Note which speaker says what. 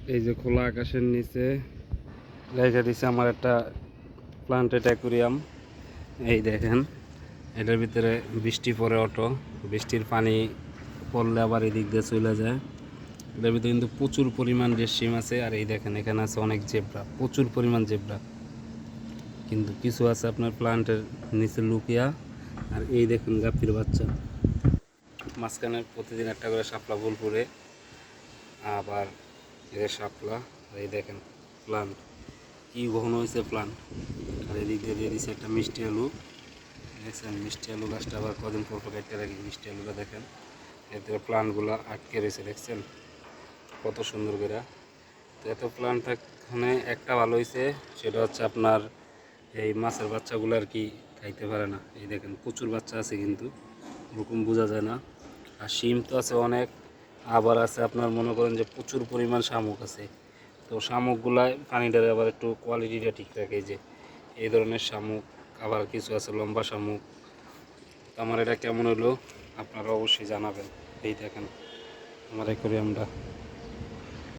Speaker 1: এই যে খোলা আকাশের নিচে রেখে দিছে আমার একটা প্লান্টেড অ্যাকুরিয়াম। এই দেখেন, এটার ভিতরে বৃষ্টি পড়ে অটো, বৃষ্টির পানি পড়লে আবার এদিক দিয়ে চলে যায়। এটার ভিতরে কিন্তু প্রচুর পরিমাণ রেশম আছে। আর এই দেখেন, এখানে আছে অনেক জেব্রা, প্রচুর পরিমাণ জেব্রা, কিন্তু কিছু আছে আপনার প্লান্টের নিচে লুকিয়া। আর এই দেখুন গাপ্পির বাচ্চা, মাঝখানে প্রতিদিন একটা করে শাপলা ফুল পড়ে, আবার এদের শাপলা। আর এই দেখেন প্লান্ট কি ঘন হয়েছে প্লান্ট। আর এদিক দিয়ে দিচ্ছে একটা মিষ্টি আলু, দেখছেন মিষ্টি আলু গাছটা আবার কদিন পর কেটে রাখি। মিষ্টি আলুটা দেখেন, এতে প্লান্টগুলো আটকে রয়েছে, দেখছেন কত সুন্দর করে। তো এত প্লান্ট এখানে একটা ভালো হয়েছে, সেটা হচ্ছে আপনার এই মাছের বাচ্চাগুলো আর কি খাইতে পারে না। এই দেখেন প্রচুর বাচ্চা আছে, কিন্তু ওরকম বোঝা যায় না। আর শিম তো আছে অনেক, আবার আছে আপনার মনে করেন যে প্রচুর পরিমাণ শামুক আছে। তো শামুকগুলায় পানিটারে আবার একটু কোয়ালিটিটা ঠিক রাখে, যে এই ধরনের শামুক। আবার কিছু আছে লম্বা শামুক। আমার এটা কেমন হলো আপনারা অবশ্যই জানাবেন। এই দেখেন আমার অ্যাকোয়ারিয়ামটা।